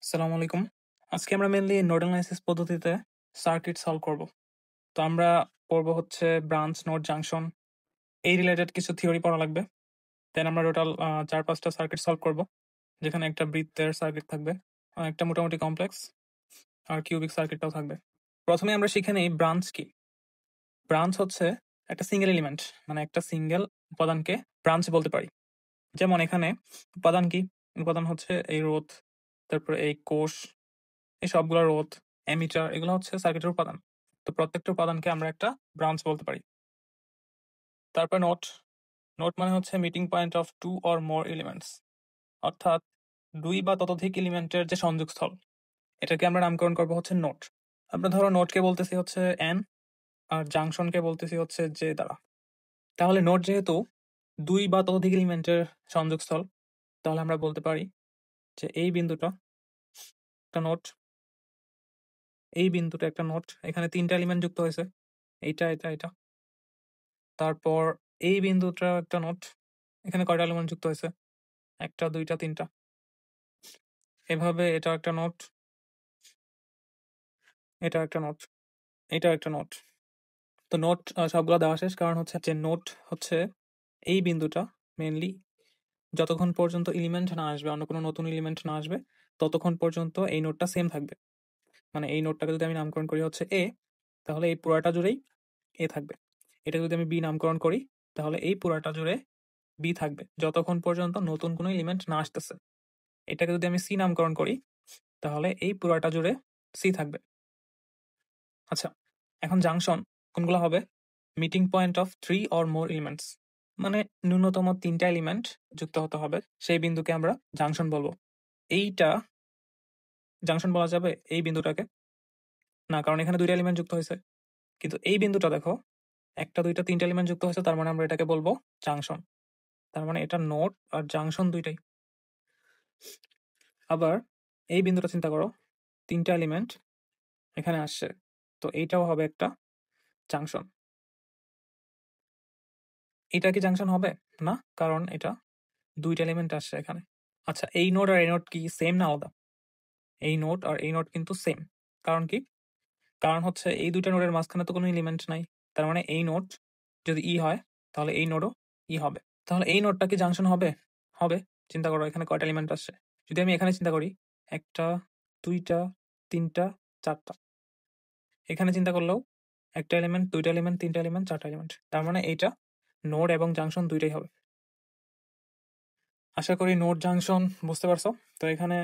আসসালামু আলাইকুম। আজকে আমরা মেইনলি নোড এনালাইসিস পদ্ধতিতে সার্কিট সলভ করব। তো আমরা পড়ব হচ্ছে ব্রাঞ্চ, নোড, জাংশন এই রিলেটেড কিছু থিওরি পড়া লাগবে। দেন আমরা টোটাল ৪-৫ টা সার্কিট সলভ করব। যেখানে একটা বৃত্তের সার্কিট থাকবে, একটা মোটামুটি কমপ্লেক্স আর কিউবিক সার্কিটটাও থাকবে। প্রথমে আমরা শিখে নেই ব্রাঞ্চ কি? ব্রাঞ্চ হচ্ছে একটা সিঙ্গেল এলিমেন্ট, মানে একটা সিঙ্গেল উপাদানকে ব্রাঞ্চ বলতে পারি। যেমন এখানে উপাদান কি? উপাদান হচ্ছে এই রোধ, তারপরে এই কোষ, এই সবগুলা রোধ, অ্যামিটার এগুলো হচ্ছে সার্কিটের উপাদান। তো প্রত্যেকটা উপাদানকে আমরা একটা ব্রাঞ্চ বলতে পারি। তারপর নোড। নোড মানে হচ্ছে meeting point of two or more elements, অর্থাৎ দুই বা ততোধিক এলিমেন্টের যে সংযোগস্থল, এটাকে আমরা নামকরণ করবো হচ্ছে নোড। আমরা ধরো নোডকে বলতেছি হচ্ছে এন, আর জাংশনকে বলতেছি হচ্ছে জে দ্বারা। তাহলে নোড যেহেতু দুই বা ততোধিক এলিমেন্টের সংযোগস্থল, তাহলে আমরা বলতে পারি যে এই বিন্দুটা একটা নোড, এই বিন্দুটা একটা নোড। এখানে তিনটা এলিমেন্ট যুক্ত হয়েছে, এইটা, এটা, এটা। তারপর এই বিন্দুটা একটা নোড, এখানে কয়টা এলিমেন্ট যুক্ত হয়েছে? একটা, দুইটা, তিনটা। এভাবে এটা একটা নোড, এটা একটা নোড, এটা একটা নোড। তো নোড সবগুলো দেওয়া শেষ, কারণ হচ্ছে যে নোড হচ্ছে এই বিন্দুটা মেনলি যতক্ষণ পর্যন্ত এলিমেন্ট না আসবে, অন্য কোনো নতুন এলিমেন্ট না আসবে, ততক্ষণ পর্যন্ত এই নোডটা সেম থাকবে। মানে এই নোডটাকে যদি আমি নামকরণ করি হচ্ছে এ, তাহলে এই পুরাটা জুড়েই এ থাকবে। এটা যদি আমি বি নামকরণ করি, তাহলে এই পুরাটা জুড়ে বি থাকবে যতক্ষণ পর্যন্ত নতুন কোনো এলিমেন্ট না আসতেছে। এটাকে যদি আমি সি নামকরণ করি, তাহলে এই পুরাটা জুড়ে সি থাকবে। আচ্ছা, এখন জাংশন কোনগুলো হবে? Meeting point of three or more elements, মানে ন্যূনতম তিনটা এলিমেন্ট যুক্ত হতে হবে, সেই বিন্দুকে আমরা জাংশন বলবো। এইটা জাংশন বলা যাবে এই বিন্দুটাকে? না, কারণ এখানে দুইটা এলিমেন্ট যুক্ত হয়েছে। কিন্তু এই বিন্দুটা দেখো, একটা, দুইটা, তিনটা এলিমেন্ট যুক্ত হয়েছে, তার মানে আমরা এটাকে বলবো জাংশন। তার মানে এটা নোড আর জাংশন দুইটাই। আবার এই বিন্দুটা চিন্তা করো, তিনটা এলিমেন্ট এখানে আসছে, তো এইটাও হবে একটা জাংশন। এটা কি জাংশন হবে? না, কারণ এটা দুইটা এলিমেন্ট আসছে এখানে। আচ্ছা, এই নোড আর এই নোড কি সেম না আলাদা? এই নোড আর এই নোড কিন্তু সেম। কারণ কি? কারণ হচ্ছে এই দুইটা নোডের মাঝখানে তো কোনো এলিমেন্ট নাই। তার মানে এই নোড যদি ই হয়, তাহলে এই নোডও ই হবে। তাহলে এই নোডটা কি জাংশন হবে? হবে। চিন্তা করো এখানে কয়টা এলিমেন্ট আসছে। যদি আমি এখানে চিন্তা করি, একটা, দুইটা, তিনটা, চারটা। এখানে চিন্তা করলেও একটা এলিমেন্ট, দুইটা এলিমেন্ট, তিনটা এলিমেন্ট, চারটা এলিমেন্ট। তার মানে এইটা নোড এবং জাংশন দুইটাই হবে। আশা করি নোড জাংশন বুঝতে পারছো। তো এখানে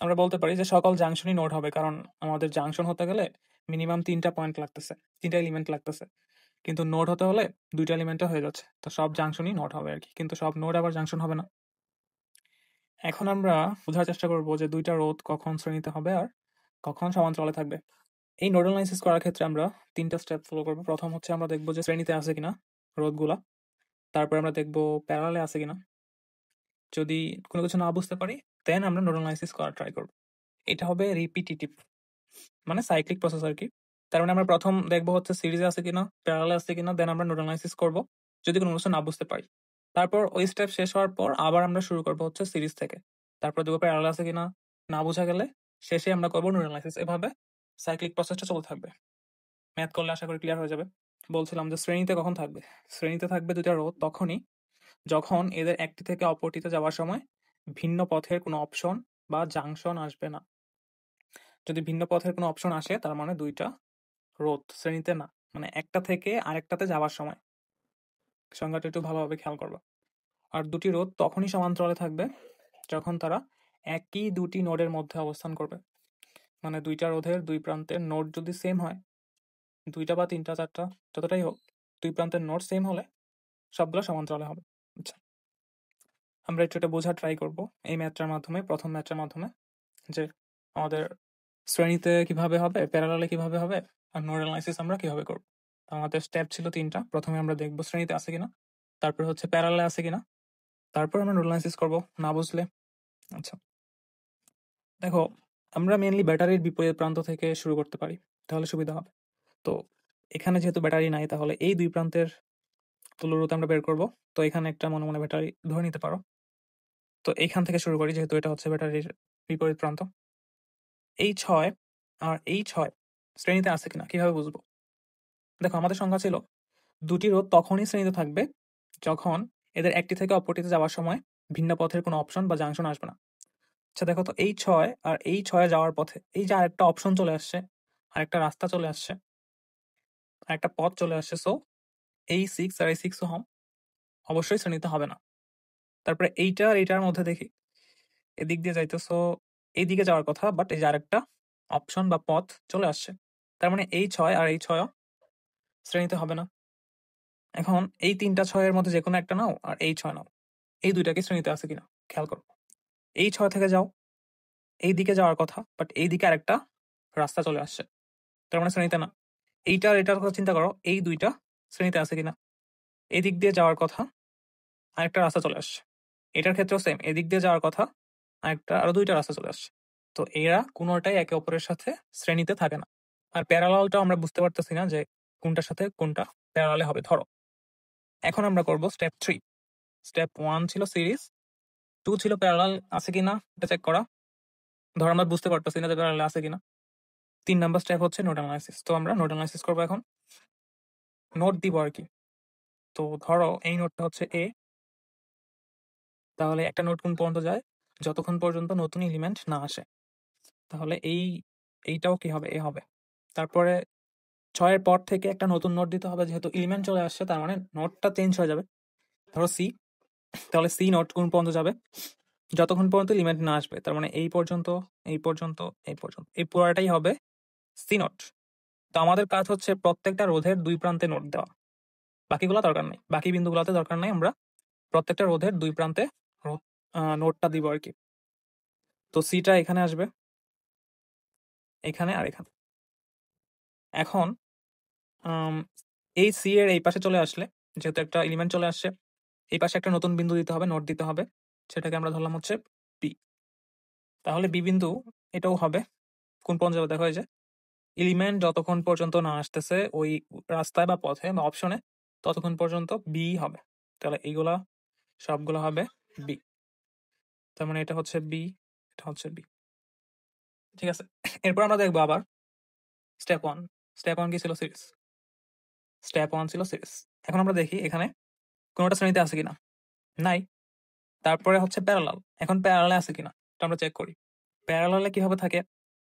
আমরা বলতে পারি যে সকল জাংশনই নোড হবে, কারণ আমাদের জাংশন হতে গেলে মিনিমাম তিনটা পয়েন্ট লাগতেছে, তিনটা এলিমেন্ট লাগতেছে। কিন্তু নোড হতে হলে দুইটা এলিমেন্টে হয়ে যাচ্ছে। তো সব জাংশনই নোড হবে আর কি, কিন্তু সব নোড আবার জাংশন হবে না। এখন আমরা বোঝার চেষ্টা করব যে দুইটা রোধ কখন শ্রেণীতে হবে আর কখন সমান্তরালে থাকবে। এই নোড অ্যানালাইসিস করার ক্ষেত্রে আমরা তিনটা স্টেপ ফলো করব। প্রথম হচ্ছে আমরা দেখব যে শ্রেণীতে আছে কিনা রোধগুলা। তারপর আমরা দেখব প্যারালালে আছে কিনা। যদি কোনো কিছু না বুঝতে পারি, দেন আমরা নোড অ্যানালাইসিস করার ট্রাই করব। এটা হবে রিপিটিটিভ, মানে সাইক্লিক প্রসেস আর কি। তার মানে আমরা প্রথম দেখবো হচ্ছে সিরিজে আছে কিনা, প্যারালালে আছে কিনা, দেন আমরা নোড অ্যানালাইসিস করব যদি কোনো কিছু না বুঝতে পারি। তারপর ওই স্টেপ শেষ হওয়ার পর আবার আমরা শুরু করব হচ্ছে সিরিজ থেকে। তারপর দেখবো প্যারালাল আছে কিনা, না বোঝা গেলে শেষে আমরা করবো নোড অ্যানালাইসিস। এভাবে সাইক্লিক প্রসেসটা চলতে থাকবে। ম্যাথ করলে আশা করি ক্লিয়ার হয়ে যাবে। বলছিলাম যে শ্রেণীতে কখন থাকবে? শ্রেণীতে থাকবে দুইটা রোধ তখনই যখন এদের একটি থেকে অপরটিতে যাওয়ার সময় ভিন্ন পথের কোনো অপশন বা জাংশন আসবে না। যদি ভিন্ন পথের কোনো অপশন আসে, তার মানে দুইটা রোধ শ্রেণীতে না, মানে একটা থেকে আরেকটাতে যাওয়ার সময়। সংজ্ঞাটা একটু ভালোভাবে খেয়াল করবা। আর দুটি রোধ তখনই সমান্তরালে থাকবে যখন তারা একই দুটি নোডের মধ্যে অবস্থান করবে। মানে দুইটা রোধের দুই প্রান্তের নোড যদি সেম হয়, দুইটা বা তিনটা, চারটা, যতটাই হোক, দুই প্রান্তের নোড সেম হলে সবগুলো সমান্তরালে হবে। আচ্ছা, আমরা একটু এটা বোঝার ট্রাই করব এই ম্যাথটার মাধ্যমে, প্রথম ম্যাথটার মাধ্যমে, যে আমাদের শ্রেণীতে কিভাবে হবে, প্যারালালে কিভাবে হবে, আর নোড অ্যানালাইসিস আমরা কিভাবে করব। আমাদের স্টেপ ছিল তিনটা। প্রথমে আমরা দেখব শ্রেণীতে আছে কিনা, তারপর হচ্ছে প্যারালালে আছে কিনা, তারপর আমরা নোড অ্যানালাইসিস করব না বুঝলে। আচ্ছা, দেখো, আমরা মেইনলি ব্যাটারির বিপরীত প্রান্ত থেকে শুরু করতে পারি, তাহলে সুবিধা হবে। তো এখানে যেহেতু ব্যাটারি নাই, তাহলে এই দুই প্রান্তের তুল্যরোধ আমরা বের করব। তো এখানে একটা মনে মনে ব্যাটারি ধরে নিতে পারো। তো এইখান থেকে শুরু করি, যেহেতু এটা হচ্ছে ব্যাটারির বিপরীত প্রান্ত। এই ৬ আর এই ৬ শ্রেণীতে আছে কিনা কিভাবে বুঝবো? দেখো আমাদের সংজ্ঞা ছিল ২ টি রোধ তখনই শ্রেণীতে থাকবে যখন এদের একটি থেকে অপরটিতে যাওয়ার সময় ভিন্ন পথের কোনো অপশন বা জাংশন আসবে না। আচ্ছা দেখো তো এই ৬ আর এই ৬ এ যাওয়ার পথে এই যে আরেকটা অপশন চলে আসছে, আরেকটা রাস্তা চলে আসছে, আরেকটা পথ চলে আসছে। সো এই 6 আর এই 6 ওহম অবশ্যই শ্রেণীতে হবে না। তারপরে এইটা আর এইটার মধ্যে দেখি এদিক দিয়ে যাইতেছো, এইদিকে যাওয়ার কথা, বাট এই যে আরেকটা অপশন বা পথ চলে আসছে। তার মানে এই ৬ আর এই ৬ ও শ্রেণীতে হবে না। এখন এই ৩টা ৬ এর মধ্যে যেকোনো একটা নাও আর এই ৬ নাও। এই ২টা কি শ্রেণীতে আছে কিনা খেয়াল করো। এই ৬ থেকে যাও, এই দিকে যাওয়ার কথা, বাট এই দিকে আরেকটা রাস্তা চলে আসছে। তার মানে শ্রেণীতে না। এইটা আর এটার কথা চিন্তা করো, এই ২টা শ্রেণীতে আছে কিনা। এদিক দিয়ে যাওয়ার কথা, আরেকটা রাস্তা চলে আসছে। এটার ক্ষেত্রেও সেম, এদিক দিয়ে যাওয়ার কথা, আরেকটা আরো ২টা রাস্তা চলে আসছে। তো এরা কোনোটাই একে অপরের সাথে শ্রেণীতে থাকে না। আর প্যারালালটাও আমরা বুঝতে পারতেছি না যে কোনটার সাথে কোনটা প্যারালালে হবে। ধরো এখন আমরা করব স্টেপ 3। স্টেপ 1 ছিল সিরিজ, 2 ছিল প্যারালাল আছে কিনা এটা চেক করা। ধরো আমরা বুঝতে পারতেছি না যে প্যারালাল আছে কিনা। ৩ নাম্বার স্টেপ হচ্ছে নোড অ্যানালাইসিস। তো আমরা নোড অ্যানালাইসিস করব এখন। নোড দিব আরকি। তো ধরো এই নোডটা হচ্ছে A, তাহলে একটা নোড কোন পর্যন্ত যায়? যতক্ষণ পর্যন্ত নতুন এলিমেন্ট না আসে। তাহলে এইটাও কি হবে? A হবে। তারপরে ৬ এর পর থেকে একটা নতুন নোড দিতে হবে, যেহেতু এলিমেন্ট চলে আসছে তার মানে নোডটা চেঞ্জ হয়ে যাবে। ধরো C, তাহলে C নোড কোন পর্যন্ত যাবে? যতক্ষণ পর্যন্ত এলিমেন্ট না আসবে। তার মানে এই পর্যন্ত, এই পর্যন্ত, এই পর্যন্ত। এই পুরাটাই হবে C নোড। তো আমাদের কাজ হচ্ছে প্রত্যেকটা রোধের ২ প্রান্তে নোড দেওয়া। বাকিগুলা দরকার নাই। বাকি বিন্দুগুলাতে দরকার নাই। আমরা প্রত্যেকটা রোধের ২ প্রান্তে রোধ নোডটা দিব আরকি। তো C টা এখানে আসবে, এখানে আর এখানে। এখন এই C এর এই পাশে চলে আসলে, যেহেতু একটা এলিমেন্ট চলে আসছে, এই পাশে একটা নতুন বিন্দু দিতে হবে, নোড দিতে হবে। সেটাকে আমরা ধরলাম হচ্ছে B। তাহলে B বিন্দু এটাও হবে। কোন পর্যন্ত যাবে দেখো, এই যে এলিমেন্ট যতক্ষণ পর্যন্ত না আসতেছে ওই রাস্তায় বা পথে বা অপশনে, ততক্ষণ পর্যন্ত B হবে। তাহলে এইগুলা সবগুলো হবে B। তার মানে এটা হচ্ছে B, এটা হচ্ছে B। ঠিক আছে? এরপর আমরা দেখবো আবার স্টেপ 1। স্টেপ 1 কি ছিল? সিরিজ। স্টেপ 1 ছিল সিরিজ। এখন আমরা দেখি এখানে কোনটা শ্রেণীতে আছে কিনা। নাই। তারপরে হচ্ছে প্যারালাল। এখন প্যারালালে আছে কিনা এটা আমরা চেক করি। প্যারালালে কিভাবে থাকে?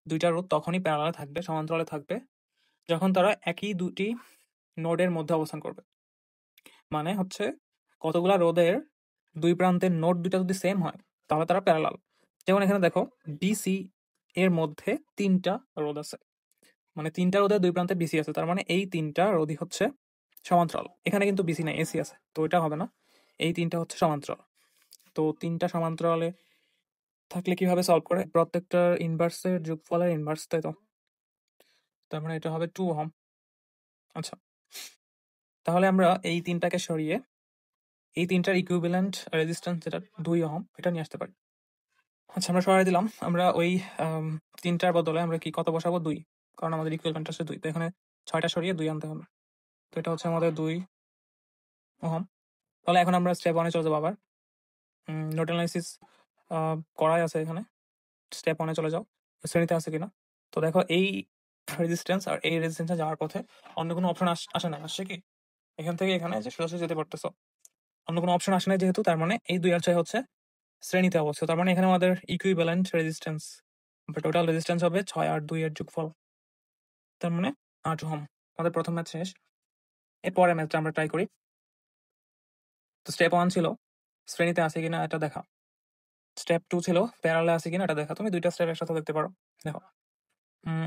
২টা রোধ তখনই প্যারালালে থাকবে, সমান্তরালে থাকবে যখন তারা একই ২টি নোডের মধ্যে অবস্থান করবে। মানে হচ্ছে কতগুলা রোধের ২ প্রান্তের নোড ২টা যদি সেম হয় তাহলে তারা প্যারালাল। যেমন এখানে দেখো BC এর মধ্যে ৩টা রোধ আছে। মানে ৩টা রোধের ২ প্রান্তে BC আছে। তার মানে এই ৩টা রোধই হচ্ছে সমান্তরাল। এখানে কিন্তু BC নাই, AC আছে। তো এটা হবে না। এই ৩টা হচ্ছে সমান্তরাল। তো ৩টা সমান্তরালে থাকলে কিভাবে সলভ করে? প্রত্যেকটার ইনভার্সের যোগফলের ইনভার্স, তাই তো? তার মানে এটা হবে 2 ওহম। আচ্ছা, তাহলে আমরা এই ৩টাকে সরিয়ে এই ৩টার ইকুইভ্যালেন্ট রেজিস্ট্যান্স যেটা ২ ওহম এটা নিয়ে আসতে পারি। আচ্ছা, আমরা সরাই দিলাম। আমরা ওই ৩টার বদলে আমরা কি কত বসাবো? ২, কারণ আমাদের ইকুইভ্যালেন্ট আছে ২। তো এখানে ৬টা সরিয়ে ২ আনতে হবে। তো এটা হচ্ছে আমাদের ২ ওহম। তাহলে এখন আমরা স্টেপ 1 এ চলে যাবো আবার। নোড অ্যানালাইসিস করাই আছে এখানে। স্টেপ 1 এ চলে যাও। শ্রেণীতে আছে কিনা। তো দেখো এই রেজিস্ট্যান্স আর এই রেজিস্ট্যান্সে যাওয়ার পথে অন্য কোনো অপশন আসে না। আসছে কি? এখান থেকে এখানে যে সোজাসুজি যেতে পারতেছো। অন্য কোনো অপশন আসে নাই যেহেতু, তার মানে এই ২ আর ৬ হচ্ছে শ্রেণীতে অবস্থিত। তার মানে এখানে আমাদের ইকুইভ্যালেন্ট রেজিস্ট্যান্স বা টোটাল রেজিস্ট্যান্স হবে ৬ আর ২ এর যোগফল। তার মানে ৮ ওহম। আমাদের প্রথম ম্যাথ শেষ। এর পরের ম্যাথটা আমরা ট্রাই করি। তো স্টেপ 1 ছিল শ্রেণীতে আছে কিনা এটা দেখা। স্টেপ 2 ছিল প্যারালালে আছে কিনা এটা দেখা। তুমি ২টা স্টেপ একসাথে দেখতে পারো। দেখো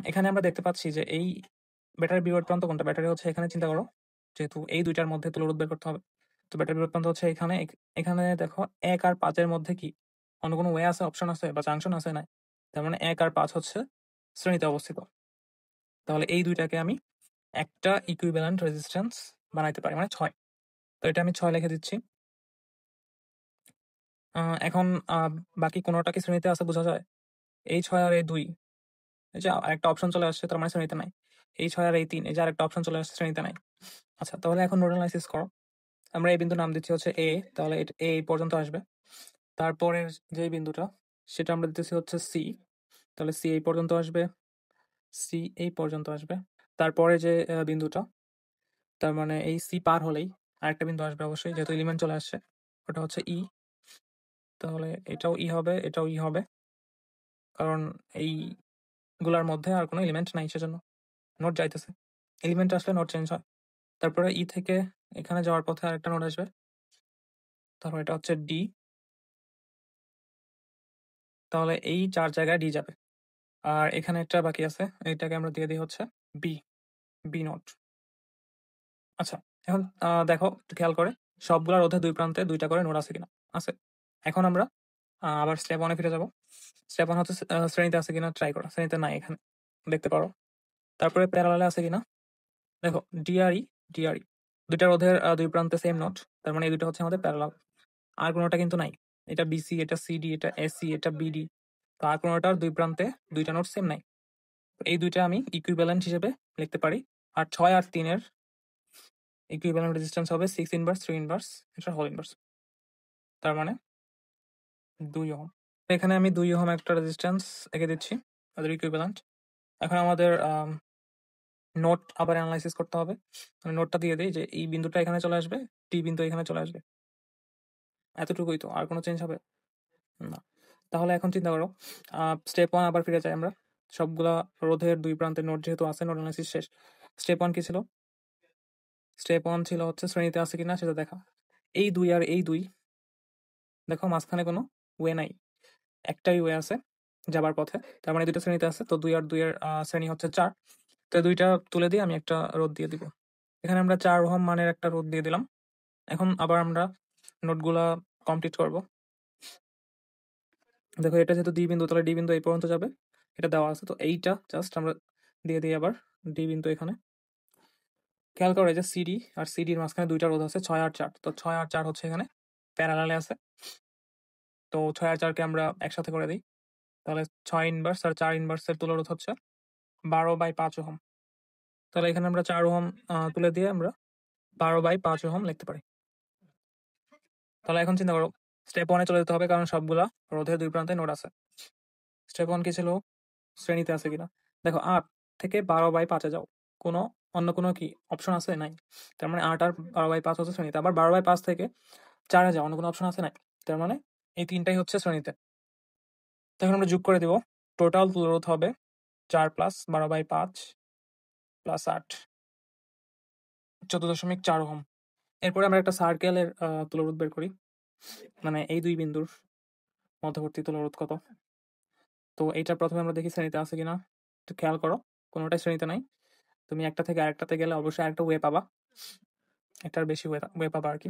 এখানে আমরা দেখতে পাচ্ছি যে এই ব্যাটারির বিপরীত প্রান্ত কোনটা? ব্যাটারি হচ্ছে এখানে, চিন্তা করো। যেহেতু এই ২টার মধ্যে তুলরোধ বের করতে হবে। তো ব্যাটারির বিপরীত প্রান্ত হচ্ছে এখানে। এখানে দেখো ১ আর ৫ এর মধ্যে কি অন্য কোনো ওয়ে আছে, অপশন আছে বা জাংশন আছে? নাই। তার মানে ১ আর ৫ হচ্ছে শ্রেণীতে অবস্থিত। তাহলে এই ২টাকে আমি একটা ইকুইভ্যালেন্ট রেজিস্ট্যান্স বানাইতে পারি, মানে ৬। তো এটা আমি ৬ লিখে দিচ্ছি। এখন বাকি কোনটা কি শ্রেণীতে আছে বোঝা যায়? এই ৬ আর এই ২, এই যে আরেকটা অপশন চলে আসছে তার মানে শ্রেণীতে নাই। এই ৬ আর এই ৩, এই যে আরেকটা অপশন চলে আসছে শ্রেণীতে নাই। আচ্ছা, তাহলে এখন নোড অ্যানালাইসিস করো। আমরা এই বিন্দুর নাম দিচ্ছি হচ্ছে A, তাহলে A এই পর্যন্ত আসবে। তারপরের যে বিন্দুটা সেটা আমরা দিতেছি হচ্ছে সি। তাহলে সি এই পর্যন্ত আসবে, সি এই পর্যন্ত আসবে। তারপরে যে বিন্দুটা, তার মানে এই সি পার হলেই আরেকটা বিন্দু আসবে অবশ্যই, যেহেতু এলিমেন্ট চলে আসছে। ওটা হচ্ছে ই। তাহলে এটাও ই হবে, এটাও ই হবে, কারণ এইগুলার মধ্যে আর কোনো এলিমেন্ট নাই, সেজন্য নোড যাইতেছে। এলিমেন্ট আসলে নোড চেঞ্জ হয়। তারপরে ই থেকে এখানে যাওয়ার পথে আরেকটা নোড আসবে, তারপর এটা হচ্ছে ডি। তাহলে এই 4 জায়গায় ডি যাবে। আর এখানে একটা বাকি আছে, এইটাকে আমরা দিয়ে দিই হচ্ছে বি, বি নোড। আচ্ছা, এখন দেখো একটু খেয়াল করে, সবগুলা রোধের 2 প্রান্তে 2টা করে নোড আছে কিনা? আছে। এখন আমরা আবার স্টেপ 1 এ ফিরে যাব। স্টেপ 1 হচ্ছে শ্রেণীতে আছে কিনা ট্রাই করা। শ্রেণীতে নাই, এখানে দেখতে পারো। তারপরে প্যারালালে আছে কিনা দেখো, ডিআরই, ডিআরই। 2টা রোধের 2 প্রান্তে সেম নোড, তার মানে এই দুটো হচ্ছে আমাদের প্যারালাল। আর কোনোটা কিন্তু নাই। এটা বিসি, এটা সিডি, এটা এসি, এটা বিডি। তো আর কোনোটার 2 প্রান্তে 2টা নোড সেম নাই। তো এই 2টা আমি ইকুইভ্যালেন্ট হিসেবে লিখতে পারি। আর 6 আর 3 এর ইকুইভ্যালেন্ট রেজিস্ট্যান্স হবে 6 ইনভার্স 3 ইনভার্স এটার হোল ইনভার্স, তার মানে 2 ওহম। এখানে আমি 2 ওহম একটা রেজিস্ট্যান্স এঁকে দিচ্ছি, তাদের ইকুইভ্যালেন্ট। এখন আমাদের নোট আবার অ্যানালাইসিস করতে হবে। মানে নোটটা দিয়ে দেই যে এই বিন্দুটা এখানে চলে আসবে, টি বিন্দু এখানে চলে আসবে। এতটুকুই তো, আর কোনো চেঞ্জ হবে না। তাহলে এখন চিন্তা করো, স্টেপ 1 আবার ফিরে যাই আমরা। সবগুলা রোধের 2 প্রান্তে নোট যেহেতু আছে, নোট অ্যানালাইসিস শেষ। স্টেপ 1 কি ছিল? স্টেপ 1 ছিল হচ্ছে শ্রেণীতে আছে কিনা সেটা দেখা। এই 2 আর এই 2 দেখো মাঝখানে কোনো ওয়ে নাই, একটাই ওয়ে আছে যাবার পথে, তার মানে 2টা শ্রেণীতে আছে। তো 2 আর 2 এর শ্রেণী হচ্ছে 4। তো 2টা তুলে দিয়ে আমি একটা রোধ দিয়ে দিব। এখানে আমরা 4 ওহম মানের একটা রোধ দিয়ে দিলাম। এখন আবার আমরা নোটগুলা কমপ্লিট করব। দেখো এটা যেহেতু ডি বিন্দু, তাহলে ডি বিন্দু এই পর্যন্ত যাবে, এটা দেওয়া আছে। তো এইটা জাস্ট আমরা দিয়ে দিই আবার ডি বিন্দু এখানে। খেয়াল করো এই যে সিডি আর সিডির মাঝখানে 2টা রোধ আছে 6 আর 4। তো 6 আর 4 হচ্ছে এখানে প্যারালালে আছে। তো 6 আর 4 কে আমরা একসাথে করে দিই। তাহলে 6 ইনভার্স আর 4 ইনভার্সের তুলরোধ হচ্ছে 12/5 ওহম। তাহলে এখানে আমরা 4 ওহম তুলে দিয়ে আমরা 12/5 ওহম লিখতে পারি। তাহলে এখন চিন্তা করো, স্টেপ 1 এ চলে যেতে হবে, কারণ সবগুলা রোধের 2 প্রান্তে নোড আছে। স্টেপ 1 কি ছিল? শ্রেণীতে আছে কিনা। দেখো 8 থেকে 12/5 এ যাও। কোনো অন্য কোনো কি অপশন আছে? নাই। তার মানে 8 আর 12/5 হচ্ছে শ্রেণীতে। আবার 12/5 থেকে 4 এ যাও, অন্য কোনো অপশন আছে? নাই। তার মানে এই 3টাই হচ্ছে শ্রেণীতে। তো এখন আমরা যোগ করে দিব। টোটাল তুলরোধ হবে 4 প্লাস 12/5 প্লাস 8, 14.4 ওহম। এরপরে আমরা একটা সার্কেলের তুলরোধ বের করি। মানে এই 2 বিন্দুর মধ্যবর্তী তুলরোধ কত। তো এইটা প্রথমে আমরা দেখি শ্রেণীতে আছে কিনা। একটু খেয়াল করো, কোনোটাই শ্রেণীতে নাই। তুমি একটা থেকে আরেকটাতে গেলে অবশ্যই আরেকটা ওয়ে পাবা, একটার বেশি ওয়ে পাবা আর কি।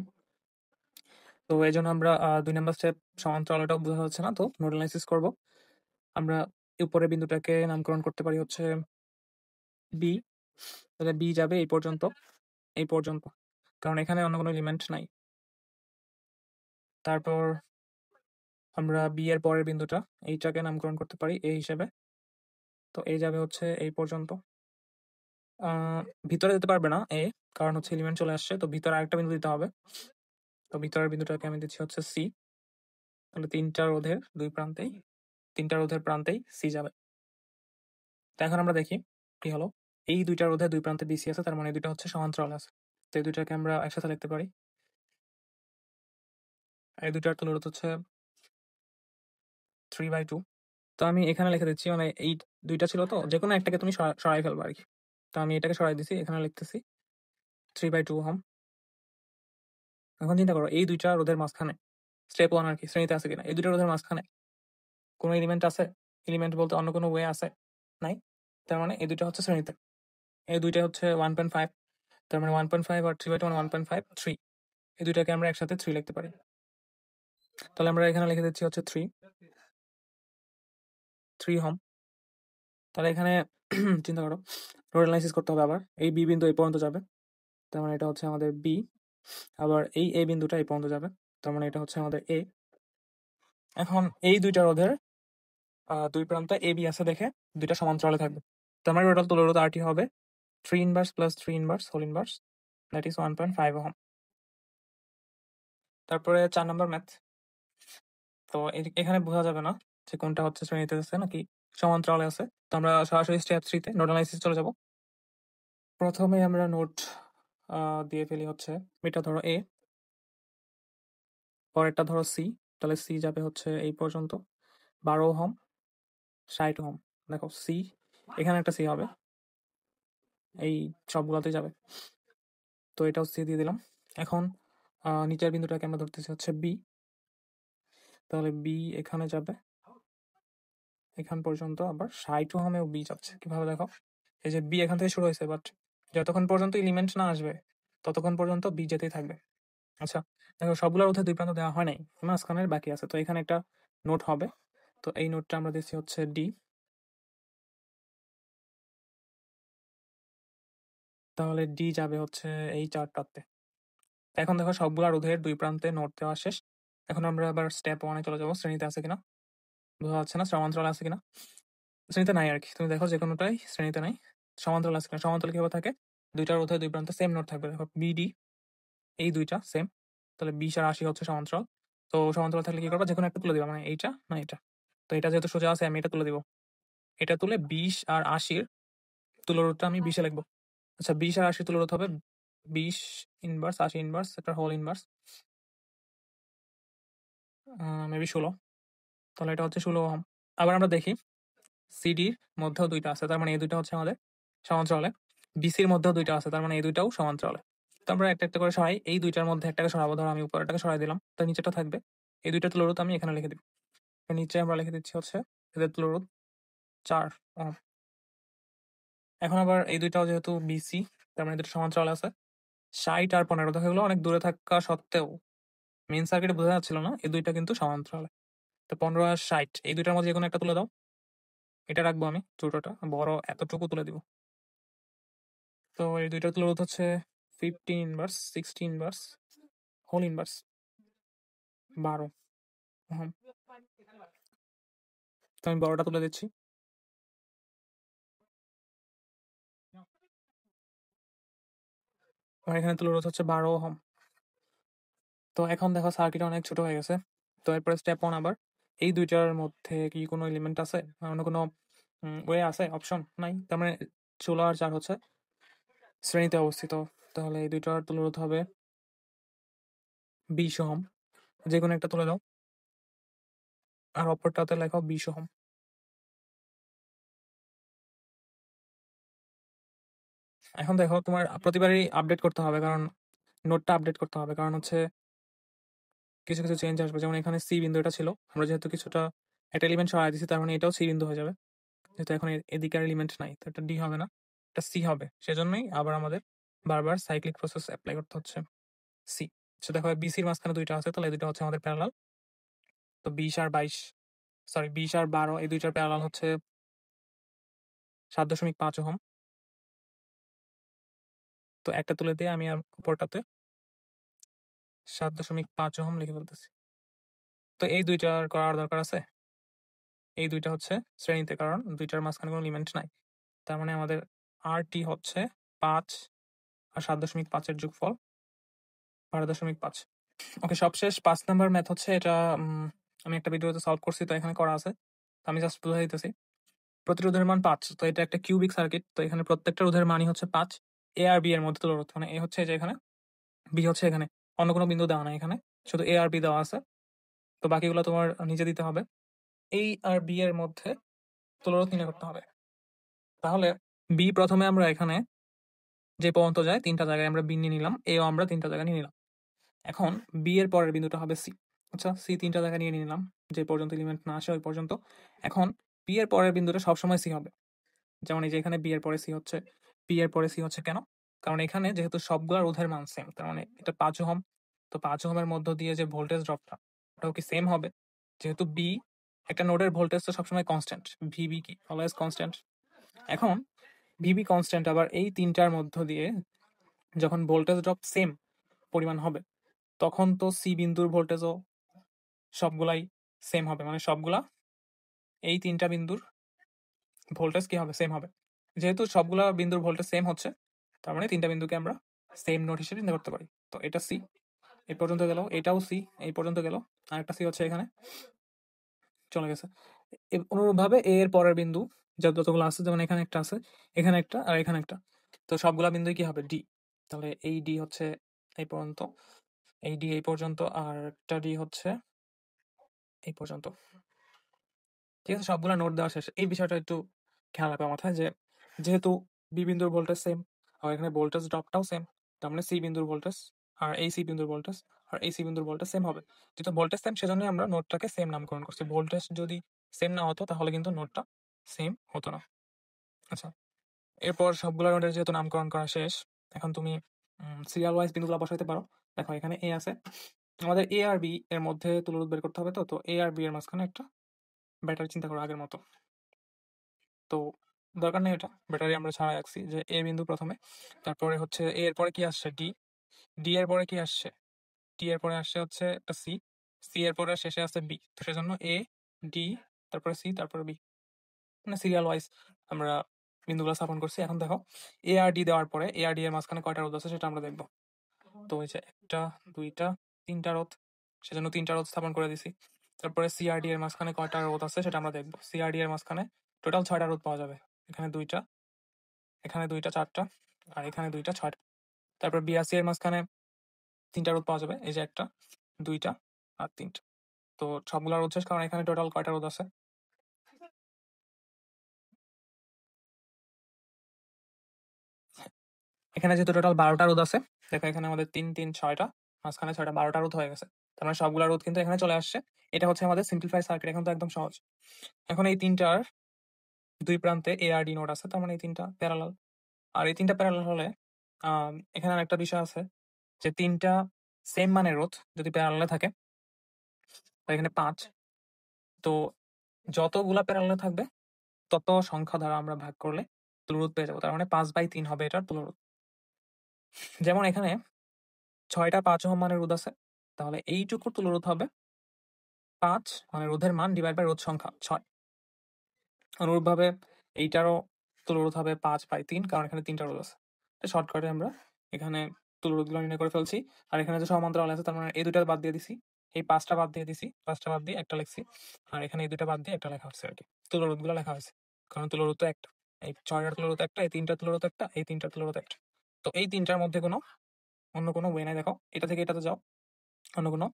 তো এই জন্য আমরা 2 নাম্বার স্টেপ সমান্তরালটাও বোঝা যাচ্ছে না, তো নোড অ্যানালাইসিস করবো। আমরা উপরের বিন্দুটাকে নামকরণ করতে পারি হচ্ছে বি। তাহলে বি যাবে এই পর্যন্ত, এই পর্যন্ত, কারণ এখানে অন্য কোনো এলিমেন্ট নাই। তারপর আমরা বি এর পরের বিন্দুটা এইটাকে নামকরণ করতে পারি এ হিসেবে। তো এই যাবে হচ্ছে এই পর্যন্ত। ভিতরে যেতে পারবে না এ, কারণ হচ্ছে এলিমেন্ট চলে আসছে। তো ভিতরে আরেকটা বিন্দু দিতে হবে। তো ভিতরের বিন্দুটাকে আমি দিচ্ছি হচ্ছে সি। তাহলে 3টা রোধের 2 প্রান্তেই, 3টা রোধের প্রান্তেই সি যাবে। তো এখন আমরা দেখি কি হলো। এই 2টা রোধের 2 প্রান্তে বিসি আছে, তার মানে এই 2টা হচ্ছে সমান্তরাল আছে। তো এই 2টাকে আমরা একসাথে লিখতে পারি। এই 2টার তুলরোধ হচ্ছে 3/2। তো আমি এখানে লিখে দিচ্ছি, মানে এই 2টা ছিল, তো যেকোনো একটাকে তুমি সরাই ফেলবা আর কি। তো আমি এটাকে সরাই দিছি, এখানে লিখতেছি 3/2 ওহম। এখন চিন্তা করো, এই 2টা রোধের মাঝখানে স্টেপ 1 আর কি, শ্রেণীতে আছে কিনা। এই 2টা রোধের মাঝখানে কোনো এলিমেন্ট আছে? এলিমেন্ট বলতে অন্য কোনো ওয়ে আছে? নাই। তার মানে এই 2টা হচ্ছে শ্রেণীতে। এই 2টা হচ্ছে 1.5, তার মানে 1.5 আর 3/2 মানে 1.5, 3। এই 2টাকে আমরা একসাথে 3 লিখতে পারি। তাহলে আমরা এখানে লিখে দিচ্ছি হচ্ছে 3 ওহম। তাহলে এখানে চিন্তা করো, নোড অ্যানালাইসিস করতে হবে আবার। এই বি বিন্দু এই পর্যন্ত যাবে, তার মানে এটা হচ্ছে আমাদের বি। আবার এই এ বিন্দুটা এই পর্যন্ত যাবে, তার মানে এটা হচ্ছে আমাদের এ। এখন এই 2টা রোধের 2 প্রান্তে এ বি আছে দেখে 2টা সমান্তরালে থাকবে। তার মানে টোটাল তুলরোধ আরটি হবে 3 inverse plus 3 inverse whole inverse, that is 1.5 ohm. তারপরে 4 নাম্বার ম্যাথ। তো এখানে বোঝা যাবে না, যে কোনটা হচ্ছে শ্রেণীতে আছে নাকি সমান্তরালে আছে। তো আমরা সরাসরি স্টেপ 3 তে নোড অ্যানালাইসিস চলে যাব। প্রথমে আমরা নোড দিয়ে ফেলি হচ্ছে এটা ধরো A, পরেরটা ধরো C, তাহলে C যাবে হচ্ছে এই পর্যন্ত 12 ওহম 60 ওহম। দেখো C, এখানে একটা C হবে, এই সবগুলোতে যাবে। তো এটাও C দিয়ে দিলাম। এখন নিচের বিন্দুটাকে আমরা ধরতেছি হচ্ছে B, তাহলে B এখানে যাবে এখান পর্যন্ত, আবার 60 ওহমেও B যাচ্ছে। কিভাবে দেখো, এই যে B এখান থেকে শুরু হয়েছে, বাট যতক্ষণ পর্যন্ত এলিমেন্ট না আসবে ততক্ষণ পর্যন্ত B যেতেই থাকবে। আচ্ছা, দেখো সবগুলোর মধ্যে দুই প্রান্ত দেওয়া হয় নাই, মাঝখানের বাকি আছে। তো এখানে একটা নোট হবে, তো এই নোটটা আমরা দিচ্ছি হচ্ছে D। তাহলে D যাবে হচ্ছে এই চারটাতে। এখন দেখো সবগুলা রোধের দুই প্রান্তে নোট দেওয়া শেষ। এখন আমরা আবার স্টেপ 1 এ চলে যাবো, শ্রেণীতে আছে কিনা। বোঝা যাচ্ছে না সমান্তরাল আছে কিনা। শ্রেণীতে নাই আর কি, তুমি দেখো যে কোনোটাই শ্রেণীতে নাই। সমান্তরাল আছে কিনা, সমান্তরাল কিভাবে থাকে, দুইটা রোধের দুই প্রান্তে সেম নোট থাকবে। দেখো BD এই দুইটা সেম, তাহলে 20 আর 80 হচ্ছে সমান্তরাল। তো সমান্তরাল থাকলে কি করবা, যে কোনো একটা তুলে দিবা, মানে এইটা না এটা। তো এটা যেহেতু সোজা আছে আমি এটা তুলে দিব। এটা তুলে 20 আর 80-র তুলরোধটা আমি 20 এ লিখবো। আচ্ছা, 20 আর 80 তুলরোধ হবে 20 ইনভার্স 80 ইনভার্স, এটা হোল ইনভার্স, মেবি 16। তাহলে এটা হচ্ছে 16 ওহম। আবার আমরা দেখি সিডির মধ্যেও দুইটা আছে, তার মানে এই দুইটা হচ্ছে আমাদের সমান্তরালে। বিসির মধ্যেও দুইটা আছে, তার মানে এই দুইটাও সমান্তরালে। তো আমরা একটা একটা করে সরাই, এই দুইটার মধ্যে একটাকে সরাবো। ধরো আমি উপরেরটাকে সরাই দিলাম, তার নিচেটা থাকবে। এই দুইটা তুলরোধ আমি এখানে লিখে দিব। নিচে আমরা লিখে দিচ্ছি হচ্ছে এদের তুলরোধ 4 ওহম। এখন আবার এই দুইটাও যেহেতু বিসি, তার মানে দুটো সমান্তরাল আছে। 60 আর 15, দেখা গেলো অনেক দূরে থাকা সত্ত্বেও মেইন সার্কিটে বোঝা যাচ্ছিল না এই দুইটা কিন্তু সমান্তরালে। তো 15 আর 60 এই দুইটার মধ্যে যে কোনো একটা তুলে দাও। এটা রাখবো আমি ছোটটা, বড় এতটুকু তুলে দিব। তো এই দুইটা তুলরোধ হচ্ছে 15 inverse 60 inverse whole inverse 12 ohm. তো আমি বড়টা তুলে দিচ্ছি। আর এখানে তুলরোধ হচ্ছে 12 ওহম। তো এখন দেখো সার্কিট অনেক ছোট হয়ে গেছে। তো এরপরে স্টেপ 1, আবার এই দুইটার মধ্যে কি কোনো এলিমেন্ট আছে, অন্য কোনো ওয়ে আছে, অপশন নাই। তার মানে 16 আর 4 হচ্ছে শ্রেণীতে অবস্থিত। তাহলে এই দুইটার তুলরোধ হবে 20 ওহম। যে কোনো একটা তুলে দাও, আর অপরটাতে লেখাও 20 ওহম। এখন দেখো তোমার প্রতিবারই আপডেট করতে হবে, কারণ নোটটা আপডেট করতে হবে, কারণ হচ্ছে কিছু কিছু চেঞ্জ আসবে। যেমন এখানে সি বিন্দু এটা ছিল, আমরা যেহেতু কিছুটা একটা এলিমেন্ট সরাই দিচ্ছি, তার মানে এটাও সি বিন্দু হয়ে যাবে। যেহেতু এখন এদিকে আর এলিমেন্ট নাই, তো এটা ডি হবে না, এটা সি হবে। সেজন্যই আবার আমাদের বারবার সাইক্লিক প্রসেস অ্যাপ্লাই করতে হচ্ছে সি। আচ্ছা দেখো, বিসির মাঝখানে দুইটা আছে, তাহলে এই দুইটা হচ্ছে আমাদের প্যারালাল। তো 20 আর 22, সরি 20 আর 12 এই দুইটার প্যারালাল হচ্ছে 7.5 ওহম। তো একটা তুলে দিয়ে আমি আর উপরটাতে 7.5 ওহম লিখে ফেলতেছি। তো এই দুইটার করার দরকার আছে, এই দুইটা হচ্ছে শ্রেণীতে, কারণ দুইটার মাঝখানে কোনো এলিমেন্ট নাই। তার মানে আমাদের আর টি হচ্ছে 5 আর 7.5-এর যোগফল 12.5। ওকে, সবশেষ 5 নাম্বার ম্যাথ হচ্ছে এটা। আমি একটা ভিডিওতে সলভ করছি, তো এখানে করা আছে, তো আমি জাস্ট বুঝাই দিতেছি। প্রতি রোধের মান 5, তো এটা একটা কিউবিক সার্কিট। তো এখানে প্রত্যেকটা রোধের মানই হচ্ছে 5। এ আর বি এর মধ্যে তুলরোধ, মানে এ হচ্ছে যে এখানে, বি হচ্ছে এখানে, অন্য কোনো বিন্দু দেওয়া নাই এখানে, শুধু এ আর বি দেওয়া আছে। তো বাকিগুলো তোমার নিজে দিতে হবে। এই আর বি এর মধ্যে তুলরোধ নির্ণয় করতে হবে। তাহলে বি প্রথমে আমরা এখানে যে পর্যন্ত যায় 3টা জায়গায় আমরা বি নিয়ে নিলাম, এও আমরা 3টা জায়গায় নিয়ে নিলাম। এখন বি এর পরের বিন্দুটা হবে সি। আচ্ছা, সি 3টা জায়গায় নিয়ে নিলাম, যে পর্যন্ত এলিমেন্ট না আসে ওই পর্যন্ত। এখন বি এর পরের বিন্দুটা সবসময় সি হবে। যেমন এই যে এখানে বি এর পরে সি হচ্ছে, বি এর পরে সি হচ্ছে কেন, কারণ এখানে যেহেতু সবগুলো রোধের মান সেম, তার মানে এটা 5 ওহম। তো 5 ওহমের মধ্য দিয়ে যে ভোল্টেজ ড্রপটা, ওটাও কি সেম হবে। যেহেতু বি একটা নোডের ভোল্টেজ তো সবসময় কনস্ট্যান্ট, ভিবি কি অলওয়েজ কনস্ট্যান্ট। এখন ভিবি কনস্ট্যান্ট, আবার এই 3টার মধ্য দিয়ে যখন ভোল্টেজ ড্রপ সেম পরিমাণ হবে, তখন তো সি বিন্দুর ভোল্টেজও সবগুলাই সেম হবে, মানে সবগুলা এই 3টা বিন্দুর ভোল্টেজ কি হবে, সেম হবে। যেহেতু সবগুলা বিন্দুর ভোল্টেজ সেম হচ্ছে, তার মানে 3টা বিন্দুকে আমরা সেম নোড হিসেবে চিন্তা করতে পারি। তো এটা সি এই পর্যন্ত গেল, এটাও সি এই পর্যন্ত গেল, আর একটা সি হচ্ছে এখানে চলে গেছে। অনুরূপভাবে এ এর পরের বিন্দু যতগুলো আছে, যেমন এখানে একটা আছে, এখানে একটা আর এখানে একটা, তো সবগুলা বিন্দুই কি হবে ডি। তাহলে এই ডি হচ্ছে এই পর্যন্ত, এই ডি এই পর্যন্ত, আর একটা ডি হচ্ছে এই পর্যন্ত। ঠিক আছে, সবগুলা নোট দেওয়া শেষ। এই বিষয়টা একটু খেয়াল রাখবে মাথায়, যে যেহেতু বি বিন্দুর ভোল্টেজ সেম আর এখানে ভোল্টেজ ড্রপটাও সেম, তার মানে সি বিন্দুর ভোল্টেজ আর এই সি বিন্দুর ভোল্টেজ আর এই সি বিন্দুর ভোল্টেজ সেম হবে। যেহেতু ভোল্টেজ সেম, সেজন্যই আমরা নোটটাকে সেম নামকরণ করছি। ভোল্টেজ যদি সেম না হতো তাহলে কিন্তু নোটটা সেম হতো না। আচ্ছা, এরপর সবগুলা নোটের যেহেতু নামকরণ করা শেষ, এখন তুমি সিরিয়াল ওয়াইজ বিন্দুগুলো বসাইতে পারো। দেখো এখানে এ আছে, আমাদের এ আর বি এর মধ্যে তুলরোধ বের করতে হবে। তো এ আর বি এর মাঝখানে একটা ব্যাটারি চিন্তা করো আগের মতো। তো দরকার নেই এটা, ব্যাটারি আমরা ছাড়াই রাখছি, যে এ বিন্দু প্রথমে, তারপরে হচ্ছে এ এর পরে কি আসছে ডি, ডি এর পরে কি আসছে, টি এর পরে আসছে হচ্ছে একটা সি, সি এর পরে শেষে আছে বি। তো সেজন্য এ, ডি, তারপরে সি, তারপরে বি, মানে সিরিয়াল ওয়াইজ আমরা বিন্দুগুলো স্থাপন করছি। এখন দেখো এ আর ডি দেওয়ার পরে এ আর ডি এর মাঝখানে কয়টা রোধ আছে সেটা আমরা দেখবো। তো ওই যে একটা, দুইটা, তিনটা রোধ, সেজন্য তিনটা রোধ স্থাপন করে দিছি। তারপরে সিআরডি এর মাঝখানে কয়টা রোধ আছে সেটা আমরা দেখবো। সিআরডি এর মাঝখানে টোটাল 6টা রোধ পাওয়া যাবে, এখানে দুইটা, এখানে দুইটা, 4টা, আর এখানে দুইটা, 6টা। তারপর বিআরসি এর মাঝখানে 3টা রোধ পাওয়া যাবে, এই যে একটা, দুইটা আর 3টা। তো সবগুলা রোধ শেষ, কারণ এখানে টোটাল কয়টা রোধ আছে, এখানে যেহেতু টোটাল 12টা রোধ আছে, দেখো এখানে আমাদের 3 3 6টা, মাঝখানে 6টা, 12টা রোধ হয়ে গেছে। তার মানে সবগুলা রোধ কিন্তু এখানে চলে আসছে। এটা হচ্ছে আমাদের সিম্পলিফাই সার্কিট, এখন তো একদম সহজ। এখন এই তিনটার দুই প্রান্তে এ আর ডি নোড আছে, তার মানে এই তিনটা প্যারালাল। আর এই তিনটা প্যারালাল হলে এখানে একটা বিষয় আছে, যে তিনটা সেম মানের রোধ যদি প্যারালালে থাকে, এখানে 5, তো যতগুলা প্যারালালে থাকবে তত সংখ্যা দ্বারা আমরা ভাগ করলে তুলরোধ পেয়ে যাবো। তার মানে 5/3 হবে এটার তুলরোধ। যেমন এখানে 6টা 5 ওহম মানের রোধ আছে, তাহলে এইটুকুর তুলরোধ হবে 5, মানে রোধের মান ডিভাইড বাই রোধ সংখ্যা 6। অনুরূপভাবে এইটারও তুলরোধ হবে 5/3, কারণ এখানে 3টা রোধ আছে। শর্টকাটে আমরা এখানে তুলরোধগুলো নির্ণয় করে ফেলছি। আর এখানে যে সমান্তরাল আছে, তার মানে এই দুইটা বাদ দিয়ে দিছি, এই 5টা বাদ দিয়ে দিছি, 5টা বাদ দিয়ে একটা লিখছি, আর এখানে এই দুইটা বাদ দিয়ে একটা লেখা হচ্ছে আর কি। তুলরোধগুলো লেখা হয়েছে, কারণ তুলরোধ তো একটা, এই 6টার তুলরোধ একটা, এই 3টার তুলরোধ একটা, এই 3টার তুলরোধ একটা। তো এই 3টার মধ্যে অন্য কোনো ওয়ে নাই। দেখো এটা থেকে এটাতে যাও, অন্য কোনো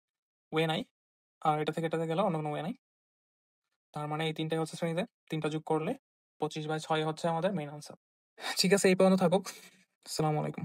ওয়ে নাই, আর এটা থেকে এটাতে গেলেও অন্য কোনো ওয়ে নাই। তার মানে এই 3টাই হচ্ছে শ্রেণীতে, 3টা যোগ করলে 25/6 হচ্ছে আমাদের মেইন আনসার। ঠিক আছে, এই পর্যন্ত থাকুক। আসসালামু আলাইকুম।